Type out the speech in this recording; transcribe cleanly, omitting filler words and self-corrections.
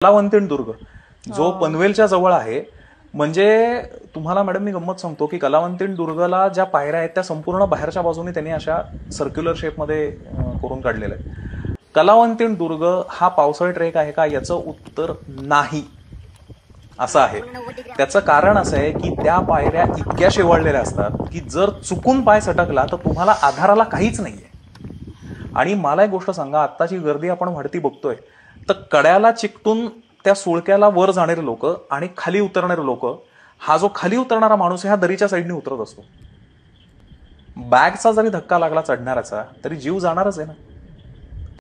कलावंतीण दुर्ग जो पनवेलच्या जवळ आहे. म्हणजे तुम्हाला मॅडम मी गंमत सांगतो की कलावंतीण दुर्गला ज्या पायऱ्या आहेत त्या संपूर्ण बाहेरच्या बाजूने त्यांनी अशा सर्क्युलर शेपमध्ये करून काढलेल्या आहेत. कलावंतीण दुर्ग हा पावसाळी ट्रेक आहे का याचं उत्तर नाही असं आहे. त्याचं कारण असं आहे की त्या पायऱ्या इतक्या शेवाळलेल्या असतात की जर चुकून पाय सटकला तर तुम्हाला आधाराला काहीच नाहीये. आणि मला एक गोष्ट सांगा, आत्ताची गर्दी आपण वाढती बघतोय तर कड्याला चिकटून त्या सुळक्याला वर जाणारे लोक आणि खाली उतरणारे लोक, हा जो खाली उतरणारा माणूस आहे हा दरीच्या साईडने उतरत असतो. बॅगचा जरी धक्का लागला चढणाऱ्याचा तरी जीव जाणारच आहे ना.